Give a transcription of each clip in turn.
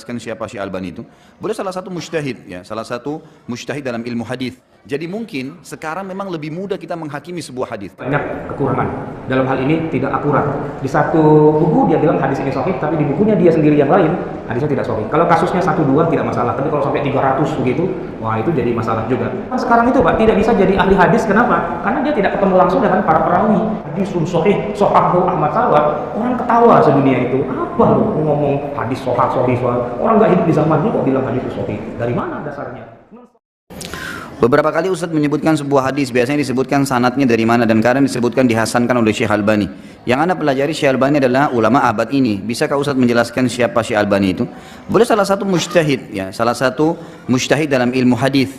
menjelaskan siapa Syekh Albani itu? Beliau salah satu mujtahid ya, salah satu mujtahid dalam ilmu hadis. Jadi mungkin sekarang memang lebih mudah kita menghakimi sebuah hadis. Banyak kekurangan. Dalam hal ini tidak akurat. Di satu buku dia bilang hadis ini sahih, tapi di bukunya dia sendiri yang lain hadisnya tidak sahih. Kalau kasusnya 1-2 tidak masalah, tapi kalau sampai 300 begitu, wah itu jadi masalah juga. Sekarang itu Pak tidak bisa jadi ahli hadis, kenapa? Karena dia tidak ketemu langsung dengan para perawi. Hadisun sahih, sahahu Ahmad Sarwat, orang ketawa sedunia itu. Apa lu ngomong hadis sahih, orang nggak hidup di zaman itu kok bilang hadis sahih? Dari mana dasarnya? Beberapa kali Ustadz menyebutkan sebuah hadis, biasanya disebutkan sanadnya dari mana dan kadang disebutkan dihasankan oleh Syekh Albani. Yang Anda pelajari Syekh Albani adalah ulama abad ini. Bisakah Ustadz menjelaskan siapa Syekh Albani itu? Beliau salah satu mujtahid ya, salah satu mujtahid dalam ilmu hadis.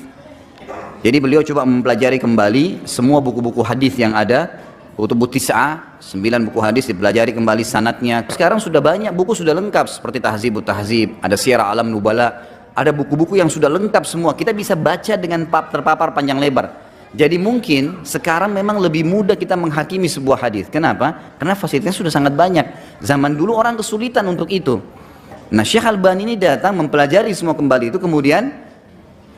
Jadi beliau coba mempelajari kembali semua buku-buku hadis yang ada, Kutubut Tis'ah, 9 buku hadis dipelajari kembali sanadnya. Sekarang sudah banyak buku sudah lengkap seperti Tahzibut Tahzib, ada Syiar Alam Nubala. Ada buku-buku yang sudah lengkap semua, kita bisa baca dengan terpapar panjang lebar. Jadi mungkin sekarang memang lebih mudah kita menghakimi sebuah hadis. Kenapa? Karena fasilitasnya sudah sangat banyak. Zaman dulu orang kesulitan untuk itu. Nah, Syekh Albani ini datang mempelajari semua kembali itu, kemudian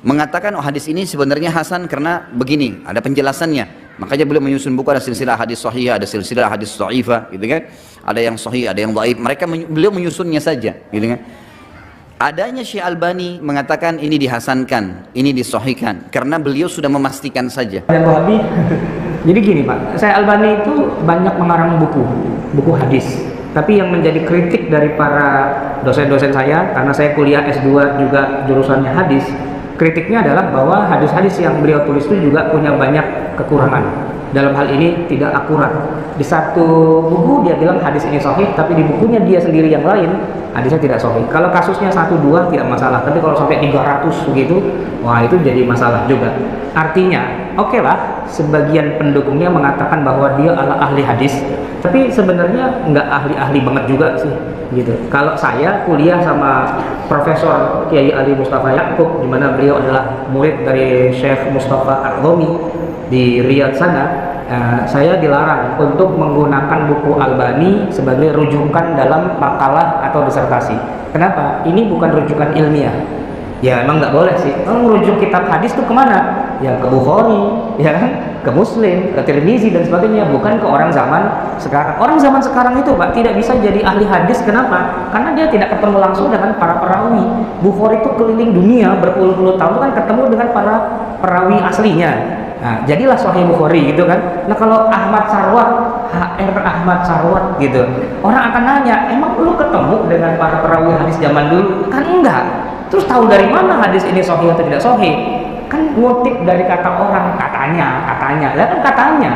mengatakan oh hadis ini sebenarnya hasan karena begini, ada penjelasannya. Makanya beliau menyusun buku, ada silsilah hadis sahih, ada silsilah hadis dhaifah, gitu kan? Ada yang sahih, ada yang dhaif. Beliau menyusunnya saja, gitu kan? Adanya Syekh Albani mengatakan ini dihasankan, ini disahihkan karena beliau sudah memastikan saja. Yang Wahabi, jadi gini Pak, Syekh Albani itu banyak mengarang buku hadis. Tapi yang menjadi kritik dari para dosen-dosen saya, karena saya kuliah S2 juga jurusannya hadis, kritiknya adalah bahwa hadis-hadis yang beliau tulis itu juga punya banyak kekurangan. Dalam hal ini tidak akurat. Di satu buku dia bilang hadis ini sahih, tapi di bukunya dia sendiri yang lain hadisnya tidak sahih. Kalau kasusnya 1-2 tidak masalah, tapi kalau sampai 300 begitu, wah itu jadi masalah juga. Artinya, oke lah, sebagian pendukungnya mengatakan bahwa dia adalah ahli hadis, tapi sebenarnya nggak ahli-ahli banget juga sih, gitu. Kalau saya kuliah sama Profesor Kiai Ali Mustafa Yaqub, di mana beliau adalah murid dari Syekh Mustafa Al-Ghomi di Riyadh sana, saya dilarang untuk menggunakan buku Albani sebagai rujukan dalam makalah atau disertasi. Kenapa? Ini bukan rujukan ilmiah. Ya emang nggak boleh sih. Merujuk kitab hadis tuh kemana? Ya ke Bukhari, ya kan? Ke Muslim, ke Tirmizi dan sebagainya. Bukan ke orang zaman sekarang. Orang zaman sekarang itu Pak tidak bisa jadi ahli hadis. Kenapa? Karena dia tidak ketemu langsung dengan para perawi. Bukhari itu keliling dunia berpuluh-puluh tahun itu kan ketemu dengan para perawi aslinya. Nah, jadilah Sahih Bukhari gitu kan. Nah, kalau Ahmad Sarwat, HR Ahmad Sarwat gitu, orang akan nanya, emang lu ketemu dengan para perawi hadis zaman dulu? Kan enggak. Terus tahu dari mana hadis ini sahih atau tidak sahih? Kan ngutip dari kata orang, katanya. Lah kan katanya.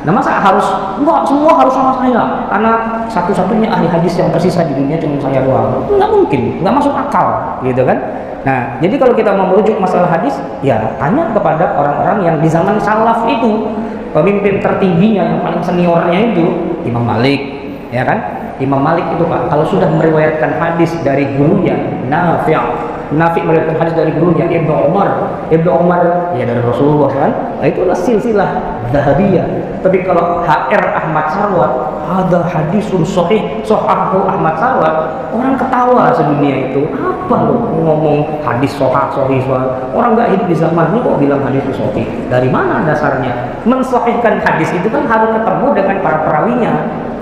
Nah, masa harus enggak semua harus sama saya? Karena satu-satunya ahli hadis yang tersisa di dunia cuma saya doang. Enggak mungkin, enggak masuk akal, gitu kan? Nah, jadi kalau kita mau merujuk masalah hadis, ya tanya kepada orang-orang yang di zaman salaf itu, pemimpin tertingginya yang paling seniornya itu Imam Malik, ya kan? Imam Malik itu Pak, kalau sudah meriwayatkan hadis dari gurunya Nafi' meriwayatkan hadis dari gurunya Ibnu Umar ya dari Rasulullah kan? Nah, itulah silsilah Zahabiyah. Tapi kalau HR Ahmad Sarwat, ada hadisun sahih, sahahu Ahmad Sarwat, orang ketawa sedunia itu. Apa lu ngomong hadis sahih? Orang nggak hidup di zaman ini kok bilang hadis sahih? Dari mana dasarnya? Mensahihkan hadis itu kan harus ketemu dengan para perawinya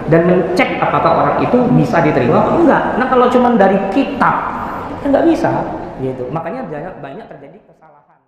dan mencek apakah orang itu bisa diterima atau enggak. Nah, kalau cuma dari kitab, ya nggak bisa, gitu. Makanya banyak terjadi kesalahan.